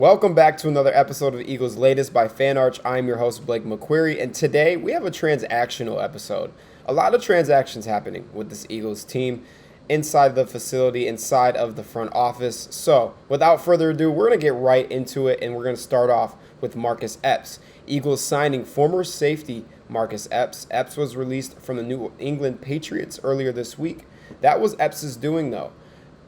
Welcome back to another episode of Eagles Latest by FanArch. I'm your host, Blake McQueary, and today we have a transactional episode. A lot of transactions happening with this Eagles team inside the facility, inside of the front office. So, without further ado, we're going to get right into it, and we're going to start off with Marcus Epps. Eagles signing former safety Marcus Epps. Epps was released from the New England Patriots earlier this week. That was Epps' doing, though,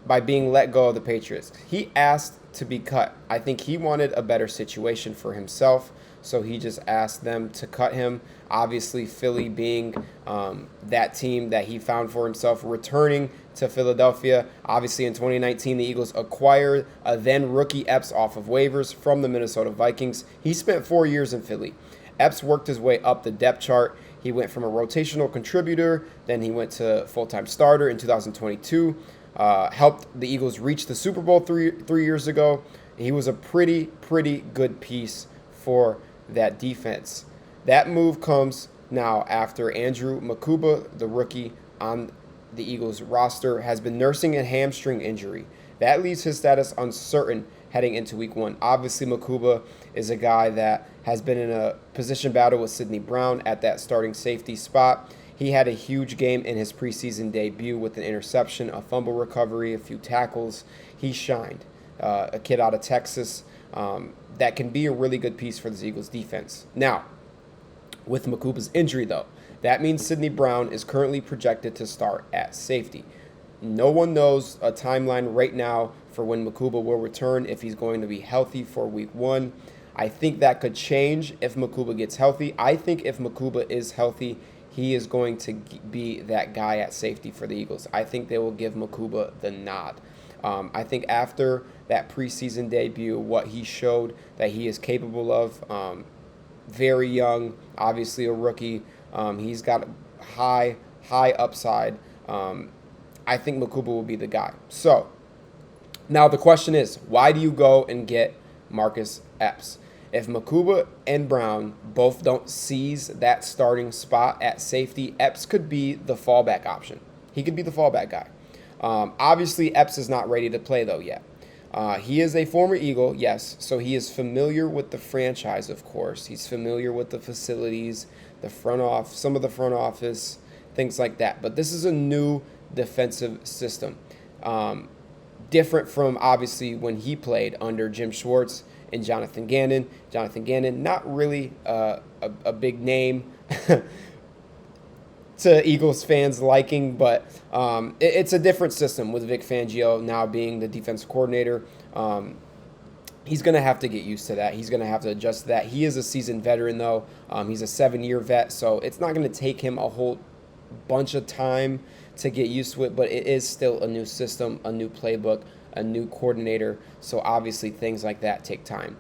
by being let go of the Patriots. He asked to be cut. I think he wanted a better situation for himself, so he just asked them to cut him. Obviously, Philly being that team that he found for himself, returning to Philadelphia. Obviously, in 2019, the Eagles acquired a then rookie Epps off of waivers from the Minnesota Vikings. He spent 4 years in Philly. Epps worked his way up the depth chart. He went from a rotational contributor, then he went to full-time starter in 2022. Helped the Eagles reach the Super Bowl three years ago. He was a pretty good piece for that defense. That move comes now after Andrew Makuba, the rookie on the Eagles roster, has been nursing a hamstring injury. That leaves his status uncertain heading into week one. Obviously, Makuba is a guy that has been in a position battle with Sidney Brown at that starting safety spot. He had a huge game in his preseason debut with an interception, a fumble recovery, a few tackles. He shined. A kid out of Texas that can be a really good piece for the Eagles defense. Now, with Makuba's injury, though, that means Sidney Brown is currently projected to start at safety. No one knows a timeline right now for when Makuba will return, if he's going to be healthy for week one. I think that could change if Makuba gets healthy. I think if Makuba is healthy, he is going to be that guy at safety for the Eagles. I think they will give Makuba the nod. I think after that preseason debut, what he showed that he is capable of, very young, obviously a rookie. He's got high upside. I think Makuba will be the guy. So now the question is, why do you go and get Marcus Epps? If Makuba and Brown both don't seize that starting spot at safety, Epps could be the fallback option. He could be the fallback guy. Obviously, Epps is not ready to play, though, yet. He is a former Eagle, yes, so he is familiar with the franchise, of course. He's familiar with the facilities, some of the front office, things like that. But this is a new defensive system. Different from, obviously, when he played under Jim Schwartz and Jonathan Gannon. Jonathan Gannon, not really a big name to Eagles fans' liking, but it's a different system with Vic Fangio now being the defensive coordinator. He's going to have to get used to that. He's going to have to adjust to that. He is a seasoned veteran, though. He's a 7-year vet, so it's not going to take him a whole bunch of time to get used to it, but it is still a new system, a new playbook, a new coordinator, so obviously things like that take time.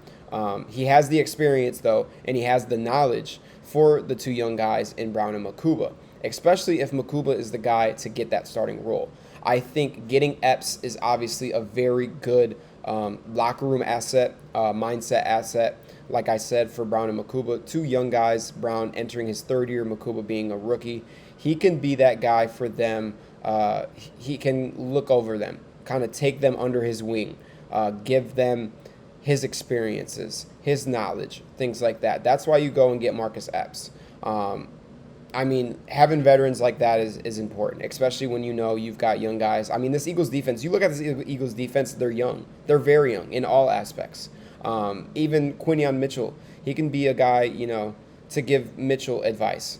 He has the experience, though, and he has the knowledge for the two young guys in Brown and Makuba, especially if Makuba is the guy to get that starting role. I think getting Epps is obviously a very good locker room asset, mindset asset. Like I said, for Brown and Makuba, two young guys, Brown entering his third year, Makuba being a rookie. He can be that guy for them. He can look over them, kind of take them under his wing, give them his experiences, his knowledge, things like that. That's why you go and get Marcus Epps. I mean, having veterans like that is important, especially when you know you've got young guys. I mean, this Eagles defense, you look at this Eagles defense, they're young. They're very young in all aspects. Even Quinion Mitchell, he can be a guy, to give Mitchell advice.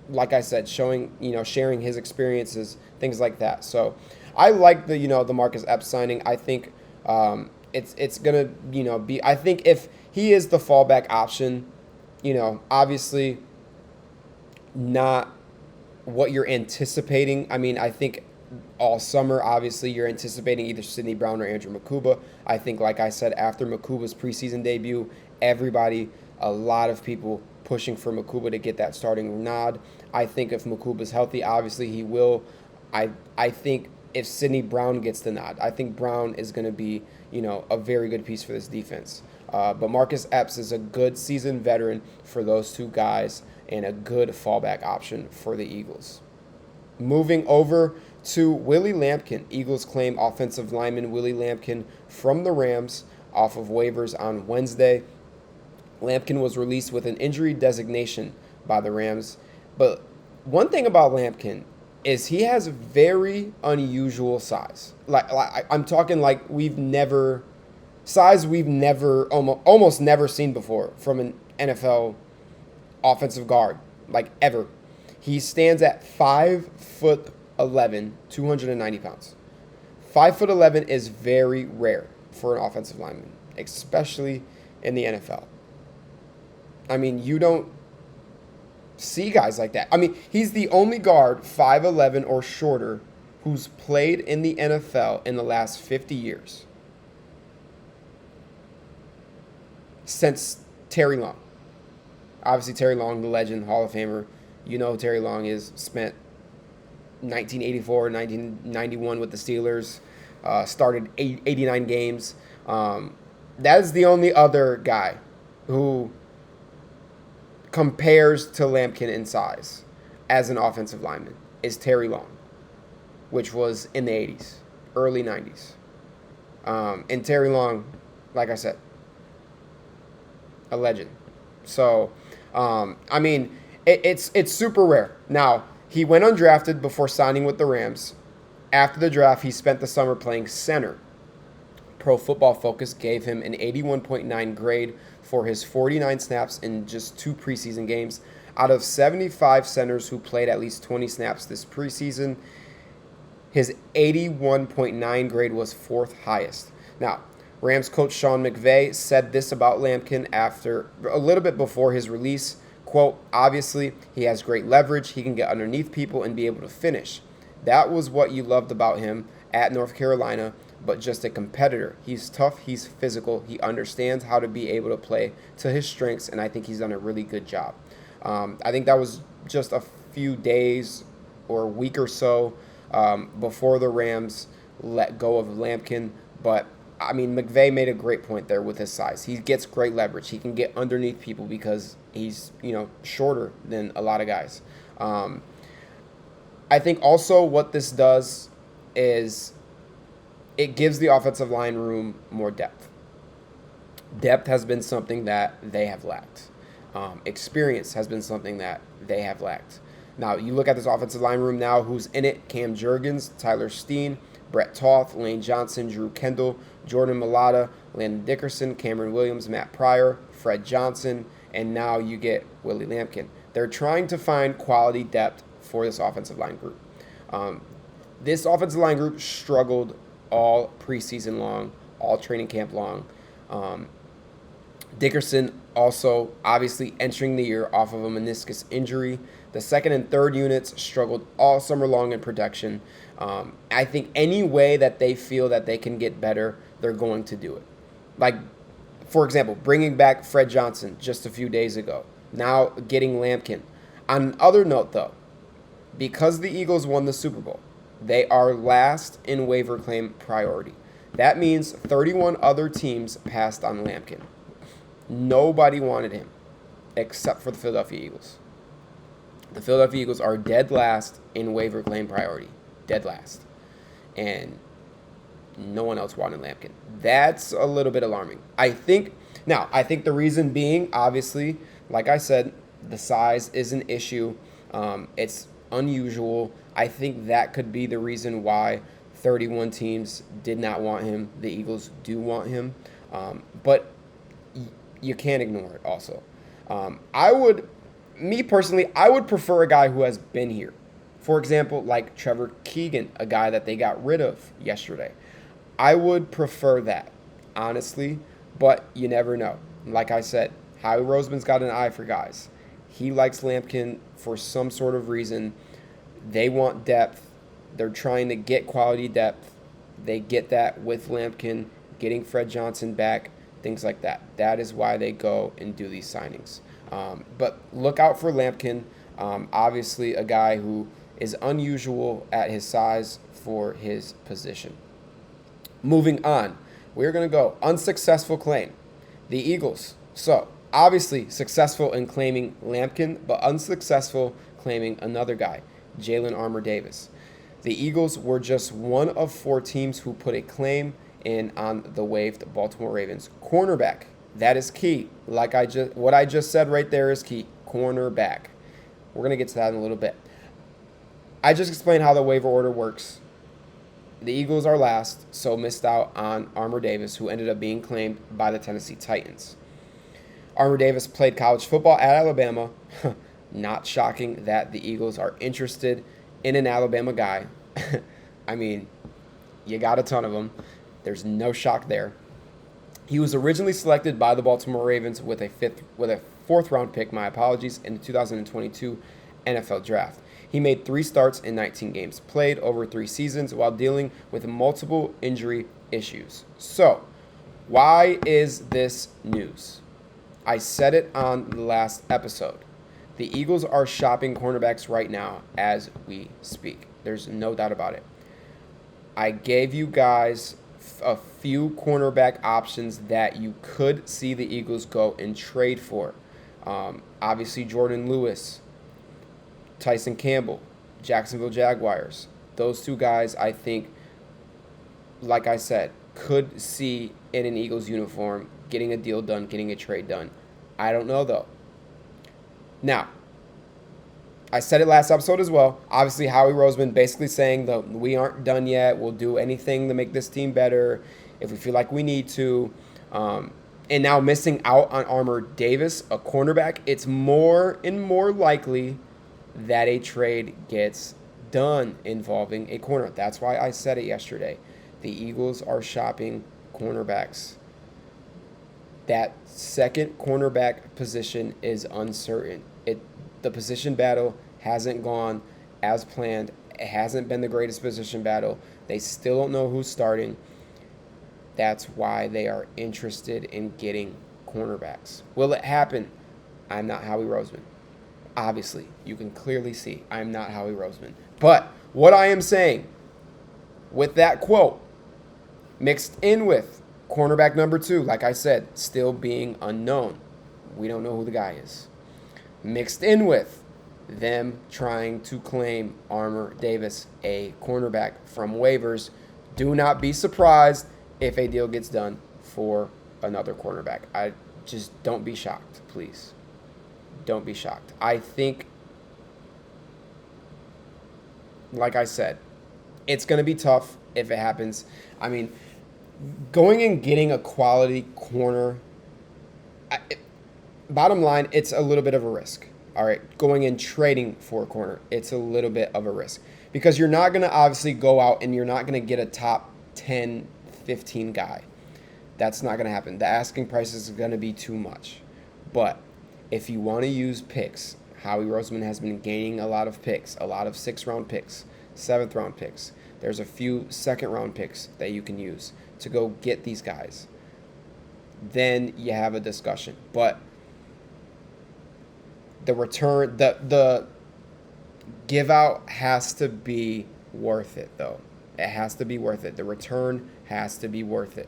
Like I said, sharing his experiences, things like that. So I like the Marcus Epps signing. I think it's gonna be. I think if he is the fallback option, obviously not what you're anticipating. I mean, I think all summer, obviously, you're anticipating either Sidney Brown or Andrew Makuba. I think, like I said, after Makuba's preseason debut, a lot of people pushing for Makuba to get that starting nod. I think if Makuba's healthy, obviously he will. I think if Sidney Brown gets the nod, I think Brown is going to be, a very good piece for this defense. But Marcus Epps is a good seasoned veteran for those two guys and a good fallback option for the Eagles. Moving over to Willie Lampkin. Eagles claim offensive lineman Willie Lampkin from the Rams off of waivers on Wednesday. Lampkin was released with an injury designation by the Rams. But one thing about Lampkin is he has very unusual size. Like I'm talking like we've never almost never seen before from an NFL offensive guard, like ever. He stands at 5'11", 290 pounds. 5'11" is very rare for an offensive lineman, especially in the NFL. I mean, you don't see guys like that. I mean, he's the only guard 5'11" or shorter who's played in the NFL in the last 50 years. Since Terry Long. Obviously, Terry Long, the legend, Hall of Famer. You know who Terry Long is. Spent 1984, 1991 with the Steelers. Started 89 games. That is the only other guy who compares to Lampkin in size as an offensive lineman is Terry Long, which was in the 80s, early 90s. And Terry Long, like I said, a legend. So, I mean, it's super rare. Now, he went undrafted before signing with the Rams. After the draft, he spent the summer playing center. Pro Football Focus gave him an 81.9 grade for his 49 snaps in just 2 preseason games. Out of 75 centers who played at least 20 snaps this preseason, his 81.9 grade was 4th highest. Now, Rams coach Sean McVay said this about Lampkin after a little bit before his release. Quote, obviously, he has great leverage. He can get underneath people and be able to finish. That was what you loved about him at North Carolina, but just a competitor. He's tough. He's physical. He understands how to be able to play to his strengths, and I think he's done a really good job. I think that was just a few days or a week or so before the Rams let go of Lampkin, but I mean, McVay made a great point there with his size. He gets great leverage. He can get underneath people because he's, shorter than a lot of guys. I think also what this does is it gives the offensive line room more depth. Depth has been something that they have lacked. Experience has been something that they have lacked. Now, you look at this offensive line room now, who's in it? Cam Jurgens, Tyler Steen, Brett Toth, Lane Johnson, Drew Kendall, Jordan Mailata, Landon Dickerson, Cameron Williams, Matt Pryor, Fred Johnson, and now you get Willie Lampkin. They're trying to find quality depth for this offensive line group. This offensive line group struggled all preseason long, all training camp long. Dickerson also obviously entering the year off of a meniscus injury. The second and third units struggled all summer long in production. I think any way that they feel that they can get better, they're going to do it. Like, for example, bringing back Fred Johnson just a few days ago. Now getting Lampkin. On another note, though, because the Eagles won the Super Bowl, they are last in waiver claim priority. That means 31 other teams passed on Lampkin. Nobody wanted him except for the Philadelphia Eagles. The Philadelphia Eagles are dead last in waiver claim priority. Dead last. And no one else wanted Lampkin. That's a little bit alarming. I think the reason being, obviously, like I said, the size is an issue. It's unusual. I think that could be the reason why 31 teams did not want him. The Eagles do want him. But you can't ignore it also. Me personally, I would prefer a guy who has been here. For example, like Trevor Keegan, a guy that they got rid of yesterday. I would prefer that, honestly, but you never know. Like I said, Howie Roseman's got an eye for guys. He likes Lampkin for some sort of reason. They want depth. They're trying to get quality depth. They get that with Lampkin, getting Fred Johnson back, things like that. That is why they go and do these signings. But look out for Lampkin. Obviously, a guy who is unusual at his size for his position. Moving on, we're going to go unsuccessful claim. The Eagles. So, obviously, successful in claiming Lampkin, but unsuccessful claiming another guy, Jalen Armour Davis. The Eagles were just one of 4 teams who put a claim in on the waived Baltimore Ravens cornerback. That is key. What I just said right there is key. Cornerback. We're going to get to that in a little bit. I just explained how the waiver order works. The Eagles are last, so missed out on Armour Davis, who ended up being claimed by the Tennessee Titans. Armour Davis played college football at Alabama. Not shocking that the Eagles are interested in an Alabama guy. I mean, you got a ton of them. There's no shock there. He was originally selected by the Baltimore Ravens with a 4th round pick, in the 2022 NFL Draft. He made 3 starts in 19 games played over 3 seasons while dealing with multiple injury issues. So, why is this news? I said it on the last episode. The Eagles are shopping cornerbacks right now as we speak. There's no doubt about it. I gave you guys a few cornerback options that you could see the Eagles go and trade for. Obviously, Jordan Lewis, Tyson Campbell, Jacksonville Jaguars. Those 2 guys, I think, like I said, could see in an Eagles uniform getting a deal done, getting a trade done. I don't know, though. Now, I said it last episode as well. Obviously, Howie Roseman basically saying that we aren't done yet. We'll do anything to make this team better if we feel like we need to. And now missing out on Armour Davis, a cornerback, it's more and more likely that a trade gets done involving a corner. That's why I said it yesterday. The Eagles are shopping cornerbacks. That second cornerback position is uncertain. The position battle hasn't gone as planned. It hasn't been the greatest position battle. They still don't know who's starting. That's why they are interested in getting cornerbacks. Will it happen? I'm not Howie Roseman. Obviously, you can clearly see I'm not Howie Roseman. But what I am saying with that quote, mixed in with cornerback number 2, like I said, still being unknown. We don't know who the guy is. Mixed in with them trying to claim Armour Davis, a cornerback from waivers. Do not be surprised if a deal gets done for another cornerback. I just don't be shocked, please. Don't be shocked. I think, like I said, it's going to be tough if it happens. I mean, going and getting a quality corner, bottom line, it's a little bit of a risk. All right, going and trading for a corner, it's a little bit of a risk. Because you're not going to obviously go out and you're not going to get a top 10, 15 guy. That's not going to happen. The asking price is going to be too much. But if you want to use picks, Howie Roseman has been gaining a lot of picks, a lot of 6th-round picks, 7th-round picks. There's a few 2nd-round picks that you can use to go get these guys. Then you have a discussion. But the return, the give out has to be worth it, though. It has to be worth it. The return has to be worth it.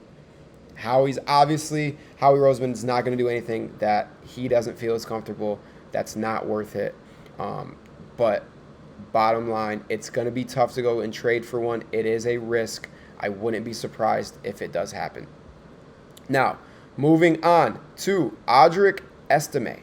Howie Roseman is not going to do anything that he doesn't feel is comfortable. That's not worth it. But bottom line, it's going to be tough to go and trade for one. It is a risk. I wouldn't be surprised if it does happen. Now, moving on to Audric Estime.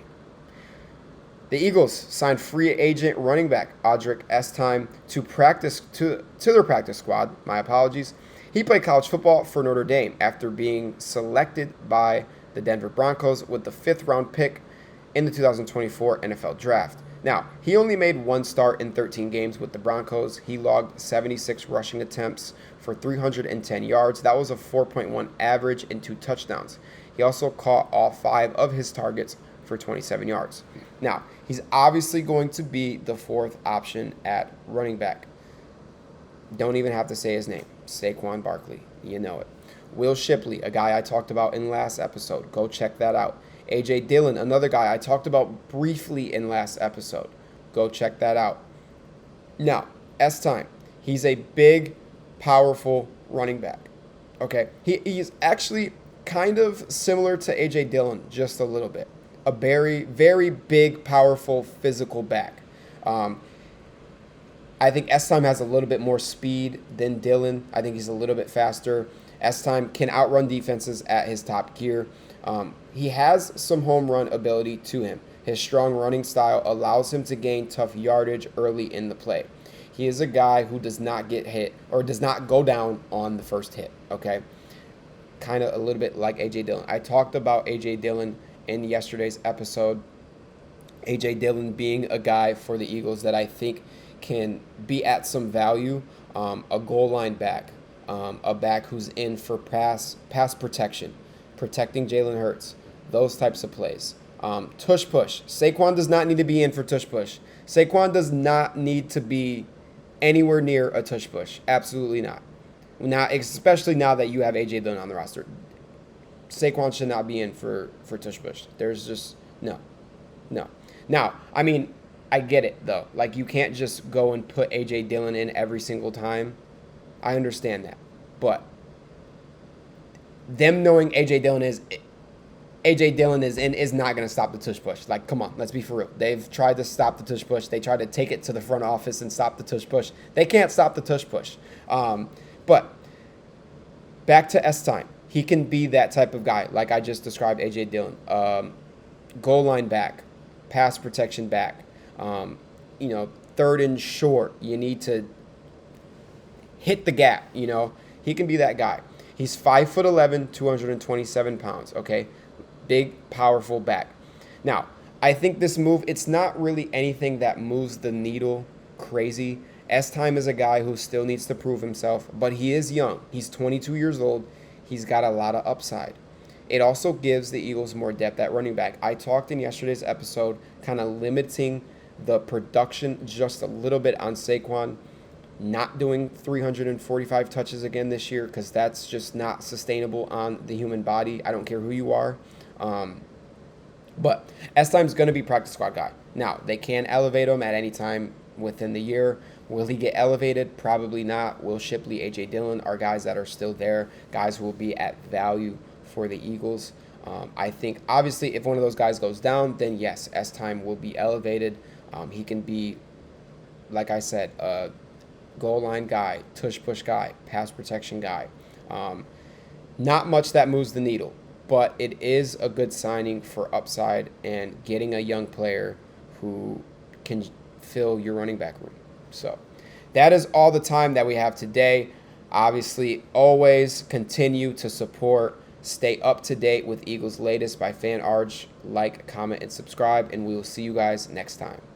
The Eagles signed free agent running back Audric Estime to their practice squad. My apologies. He played college football for Notre Dame after being selected by the Denver Broncos with the 5th-round pick in the 2024 NFL Draft. Now, he only made 1 start in 13 games with the Broncos. He logged 76 rushing attempts for 310 yards. That was a 4.1 average and 2 touchdowns. He also caught all 5 of his targets for 27 yards. Now, he's obviously going to be the 4th option at running back. Don't even have to say his name. Saquon Barkley. You know it. Will Shipley, a guy I talked about in last episode. Go check that out. A.J. Dillon, another guy I talked about briefly in last episode. Go check that out. Now, Estime. He's a big, powerful running back. Okay? He's actually kind of similar to A.J. Dillon, just a little bit. A very, very big, powerful, physical back. I I think S-Time has a little bit more speed than Dylan. I think he's a little bit faster. S-Time can outrun defenses at his top gear. He has some home run ability to him. His strong running style allows him to gain tough yardage early in the play. He is a guy who does not get hit or does not go down on the first hit, okay? Kind of a little bit like A.J. Dillon. I talked about A.J. Dillon in yesterday's episode. A.J. Dillon being a guy for the Eagles that I think can be at some value, a goal line back, a back who's in for pass protection, protecting Jalen Hurts, those types of plays. Tush push. Saquon does not need to be in for tush push. Saquon does not need to be anywhere near a tush push. Absolutely not. Now, especially now that you have A.J. Dillon on the roster. Saquon should not be in for tush push. There's just no. Now, I mean, I get it, though. Like, you can't just go and put A.J. Dillon in every single time. I understand that. But them knowing A.J. Dillon is in is not going to stop the tush push. Like, come on, let's be for real. They've tried to stop the tush push. They tried to take it to the front office and stop the tush push. They can't stop the tush push. But back to S-Time. He can be that type of guy, like I just described A.J. Dillon. Goal line back, pass protection back. Third and short, you need to hit the gap, He can be that guy. He's 5'11", 227 pounds, okay? Big, powerful back. Now, I think this move, it's not really anything that moves the needle crazy. S-Time is a guy who still needs to prove himself, but he is young. He's 22 years old. He's got a lot of upside. It also gives the Eagles more depth at running back. I talked in yesterday's episode kind of limiting the production just a little bit on Saquon, not doing 345 touches again this year because that's just not sustainable on the human body. I don't care who you are. But S-Time's going to be practice squad guy. Now, they can elevate him at any time within the year. Will he get elevated? Probably not. Will Shipley, A.J. Dillon are guys that are still there, guys who will be at value for the Eagles. I think, obviously, if one of those guys goes down, then yes, S-Time will be elevated. He can be, like I said, a goal line guy, tush push guy, pass protection guy. Not much that moves the needle, but it is a good signing for upside and getting a young player who can fill your running back room. So that is all the time that we have today. Obviously, always continue to support. Stay up to date with Eagles latest by Fan Arch. Like, comment, and subscribe, and we will see you guys next time.